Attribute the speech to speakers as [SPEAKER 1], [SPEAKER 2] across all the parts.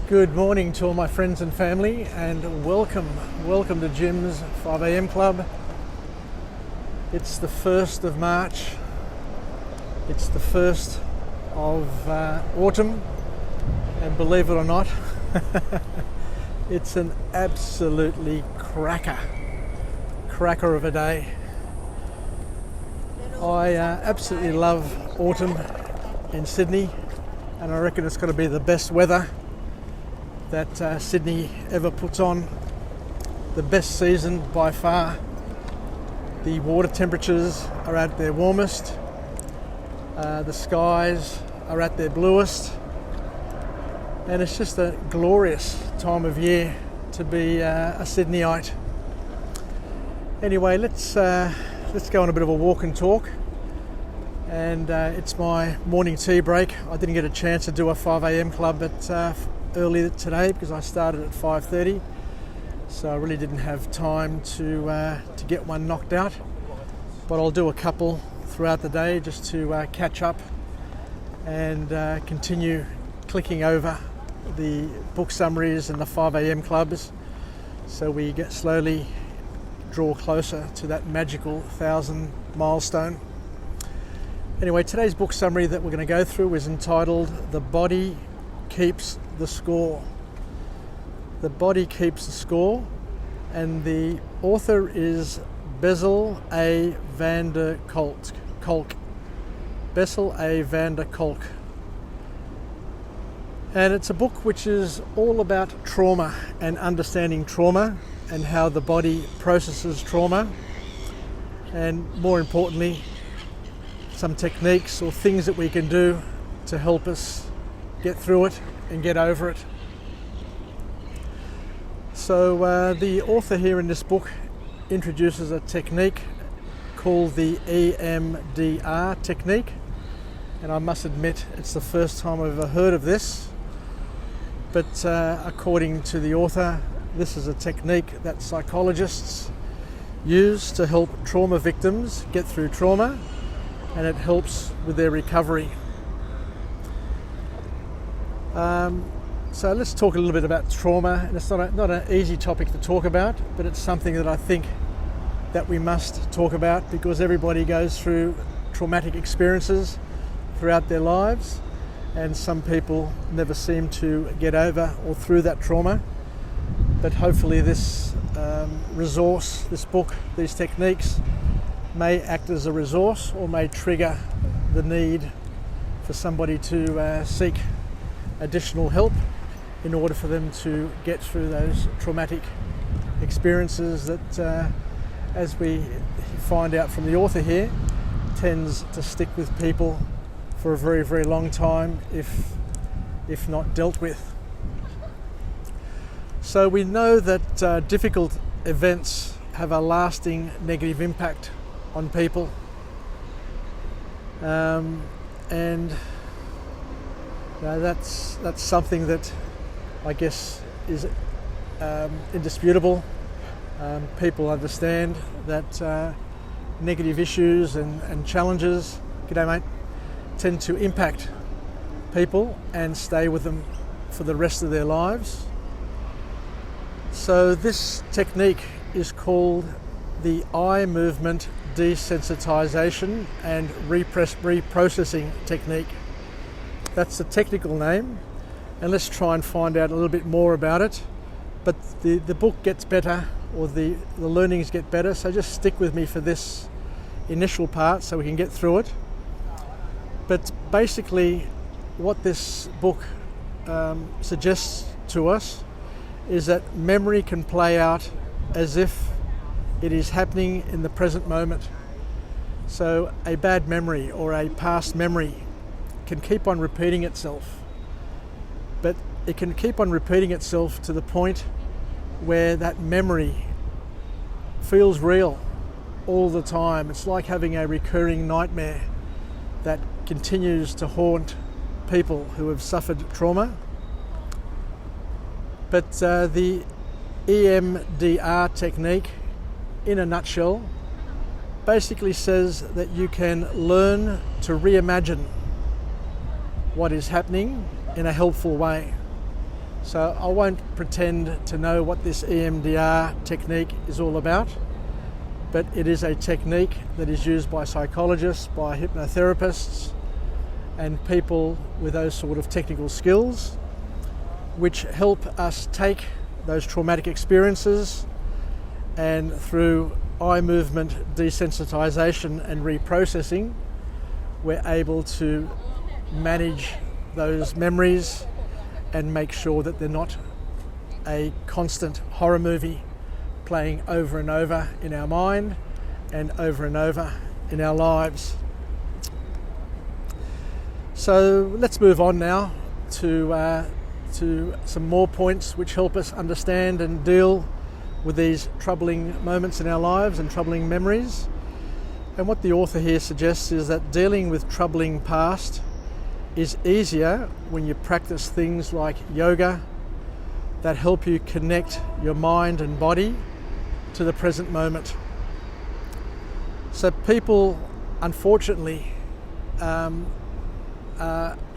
[SPEAKER 1] Good morning to all my friends and family, and welcome to Jim's 5 a.m. Club. It's the 1st of March. It's the 1st of autumn, and believe it or not, it's an absolutely cracker of a day. I absolutely love autumn in Sydney, and I reckon it's going to be the best weather that Sydney ever puts on. The best season by far. The water temperatures are at their warmest. The skies are at their bluest. And it's just a glorious time of year to be a Sydneyite. Anyway, let's go on a bit of a walk and talk. And it's my morning tea break. I didn't get a chance to do a 5 a.m. club early today because I started at 5:30, so I really didn't have time to get one knocked out, but I'll do a couple throughout the day just to catch up and continue clicking over the book summaries and the 5 a.m. clubs, so we slowly draw closer to that magical 1,000 milestone. Anyway, today's book summary that we're going to go through is entitled The Body Keeps the Score. The Body Keeps the Score, and the author is Bessel A Kolk. Bessel A Kolk. And it's a book which is all about trauma and understanding trauma and how the body processes trauma, and more importantly, some techniques or things that we can do to help us get through it and get over it. So the author here in this book introduces a technique called the Emdr Technique, and I must admit it's the first time I've ever heard of this, but according to the author, this is a technique that psychologists use to help trauma victims get through trauma, and it helps with their recovery. So let's talk a little bit about trauma, and it's not an easy topic to talk about, but it's something that I think that we must talk about because everybody goes through traumatic experiences throughout their lives, and some people never seem to get over or through that trauma. But hopefully this resource, this book, these techniques may act as a resource or may trigger the need for somebody to seek additional help in order for them to get through those traumatic experiences that, as we find out from the author here, tends to stick with people for a very, very long time if not dealt with. So we know that difficult events have a lasting negative impact on people, and that's something that I guess is indisputable. People understand that negative issues and challenges, g'day mate, tend to impact people and stay with them for the rest of their lives. So this technique is called the eye movement desensitization and reprocessing technique. That's the technical name, and let's try and find out a little bit more about it. But the book gets better, or the learnings get better, so just stick with me for this initial part so we can get through it. But basically what this book suggests to us is that memory can play out as if it is happening in the present moment. So a bad memory or a past memory can keep on repeating itself, but it can keep on repeating itself to the point where that memory feels real all the time. It's like having a recurring nightmare that continues to haunt people who have suffered trauma. But the Emdr technique, in a nutshell, basically says that you can learn to reimagine what is happening in a helpful way. So I won't pretend to know what this EMDR technique is all about, but it is a technique that is used by psychologists, by hypnotherapists, and people with those sort of technical skills, which help us take those traumatic experiences and through eye movement desensitization and reprocessing, we're able to manage those memories and make sure that they're not a constant horror movie playing over and over in our mind and over in our lives. So let's move on now to some more points which help us understand and deal with these troubling moments in our lives and troubling memories. And what the author here suggests is that dealing with troubling past is easier when you practice things like yoga that help you connect your mind and body to the present moment. So people, unfortunately,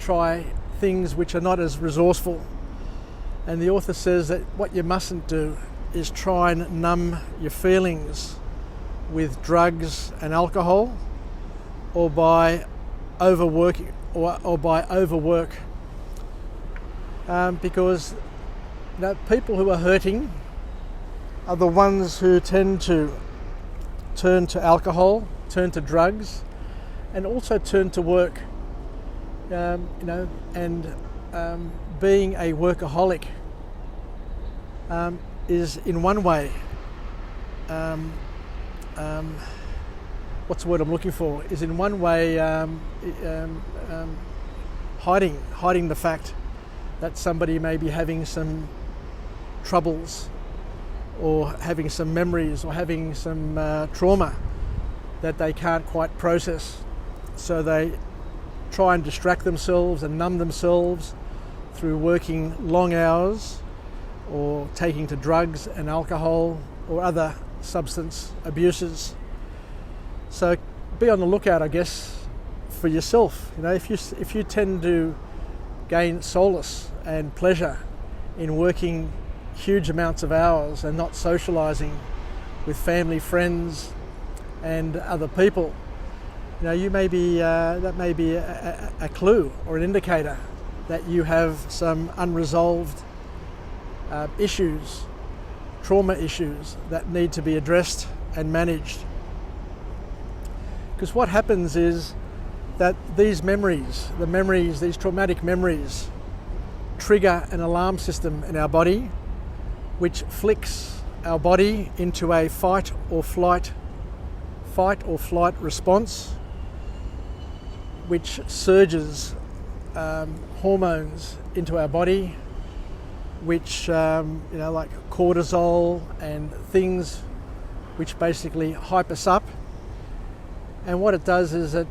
[SPEAKER 1] try things which are not as resourceful. And the author says that what you mustn't do is try and numb your feelings with drugs and alcohol, or by overworking, or by overwork, because people who are hurting are the ones who tend to turn to alcohol, turn to drugs, and also turn to work. Being a workaholic is in one way, what's the word I'm looking for? Is in one way hiding the fact that somebody may be having some troubles, or having some memories, or having some trauma that they can't quite process. So they try and distract themselves and numb themselves through working long hours, or taking to drugs and alcohol or other substance abuses. So be on the lookout, I guess, for yourself. If you tend to gain solace and pleasure in working huge amounts of hours and not socializing with family, friends, and other people, you may be that may be a clue or an indicator that you have some unresolved issues, trauma issues that need to be addressed and managed. Because what happens is that these traumatic memories, trigger an alarm system in our body, which flicks our body into a fight or flight response, which surges hormones into our body, which like cortisol and things which basically hype us up. And what it does is it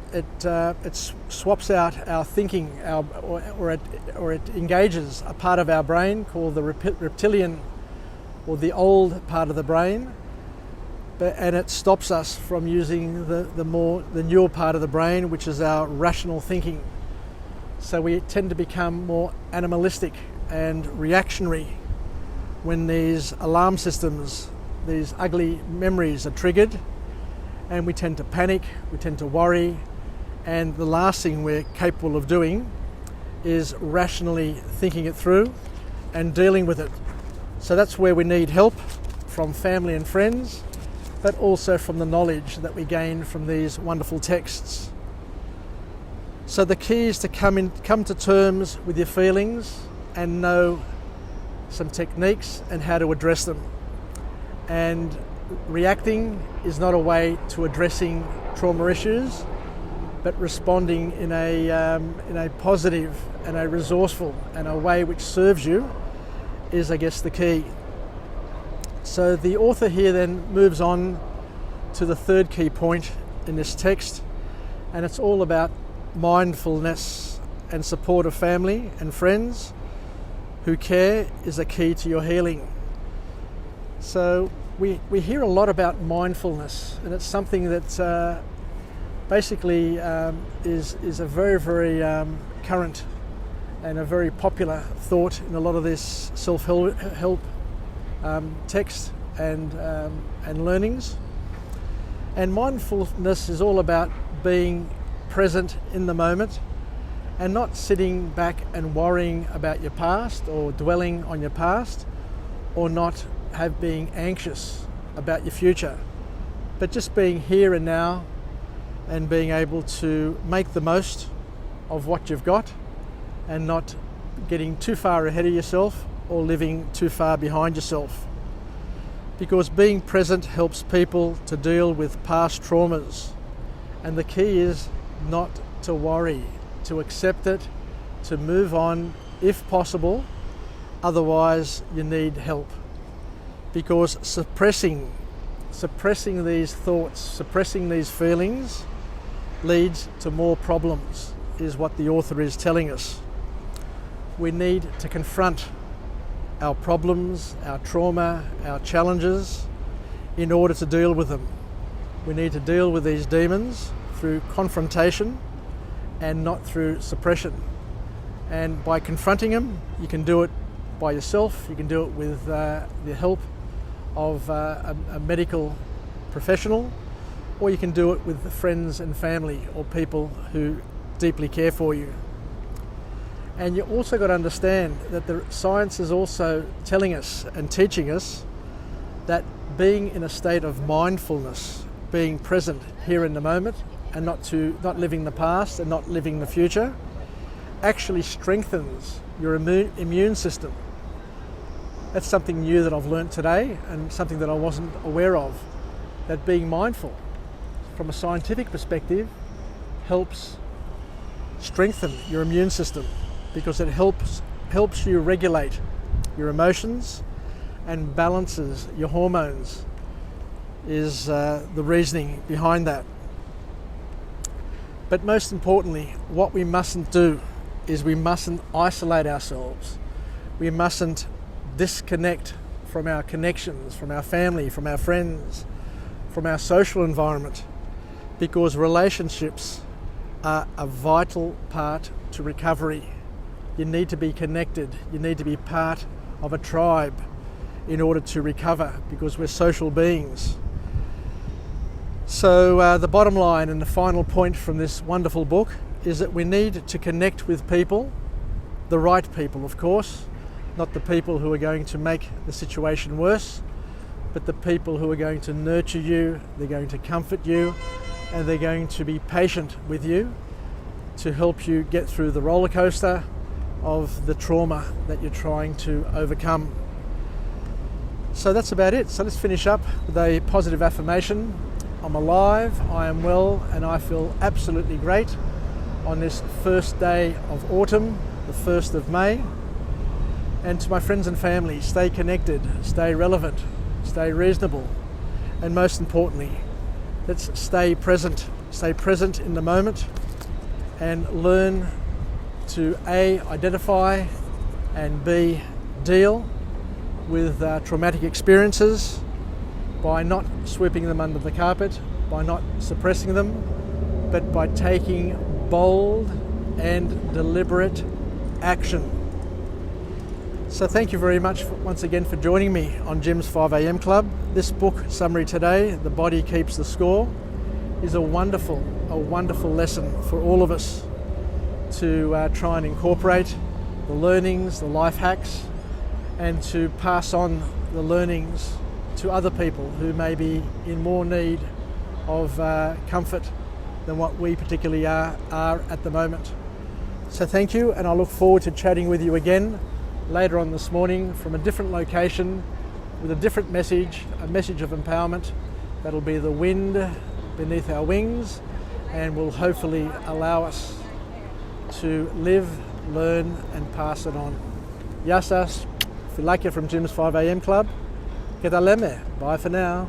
[SPEAKER 1] swaps out our thinking, or it engages a part of our brain called the reptilian, or the old part of the brain, and it stops us from using the newer part of the brain, which is our rational thinking. So we tend to become more animalistic and reactionary when these alarm systems, these ugly memories are triggered, and we tend to panic, we tend to worry, and the last thing we're capable of doing is rationally thinking it through and dealing with it. So that's where we need help from family and friends, but also from the knowledge that we gain from these wonderful texts. So the key is to come to terms with your feelings and know some techniques and how to address them. And reacting is not a way to addressing trauma issues, but responding in a positive and a resourceful and a way which serves you is, I guess, the key. So the author here then moves on to the third key point in this text, and it's all about mindfulness and support of family and friends who care is a key to your healing. So we hear a lot about mindfulness, and it's something that basically is a very, very current and a very popular thought in a lot of this self-help text and learnings. And mindfulness is all about being present in the moment and not sitting back and worrying about your past or dwelling on your past, or not being anxious about your future, but just being here and now and being able to make the most of what you've got and not getting too far ahead of yourself or living too far behind yourself. Because being present helps people to deal with past traumas, and the key is not to worry, to accept it, to move on if possible. Otherwise you need help, because suppressing these thoughts, suppressing these feelings leads to more problems, is what the author is telling us. We need to confront our problems, our trauma, our challenges in order to deal with them. We need to deal with these demons through confrontation and not through suppression. And by confronting them, you can do it by yourself, you can do it with the help of a medical professional, or you can do it with friends and family or people who deeply care for you. And you also got to understand that the science is also telling us and teaching us that being in a state of mindfulness, being present here in the moment and not living the past and not living the future, actually strengthens your immune system. That's something new that I've learned today, and something that I wasn't aware of, that being mindful from a scientific perspective helps strengthen your immune system, because it helps you regulate your emotions and balances your hormones, is the reasoning behind that. But most importantly, what we mustn't do is we mustn't isolate ourselves. We mustn't disconnect from our connections, from our family, from our friends, from our social environment, because relationships are a vital part to recovery. You need to be connected. You need to be part of a tribe in order to recover, because we're social beings. So the bottom line and the final point from this wonderful book is that we need to connect with people, the right people, of course, not the people who are going to make the situation worse, but the people who are going to nurture you, they're going to comfort you, and they're going to be patient with you to help you get through the roller coaster of the trauma that you're trying to overcome. So that's about it. So let's finish up with a positive affirmation. I'm alive, I am well, and I feel absolutely great on this first day of autumn, the 1st of May. And to my friends and family, stay connected, stay relevant, stay reasonable, and most importantly, let's stay present in the moment, and learn to A, identify, and B, deal with traumatic experiences by not sweeping them under the carpet, by not suppressing them, but by taking bold and deliberate action. So thank you very much once again for joining me on Jim's 5am Club. This book summary today, The Body Keeps the Score, is a wonderful lesson for all of us to try and incorporate the learnings, the life hacks, and to pass on the learnings to other people who may be in more need of comfort than what we particularly are at the moment. So thank you, and I look forward to chatting with you again later on this morning from a different location with a different message, a message of empowerment that'll be the wind beneath our wings and will hopefully allow us to live, learn and pass it on. Yasas, Filakya from Jim's 5am Club. Ketaleme. Bye for now.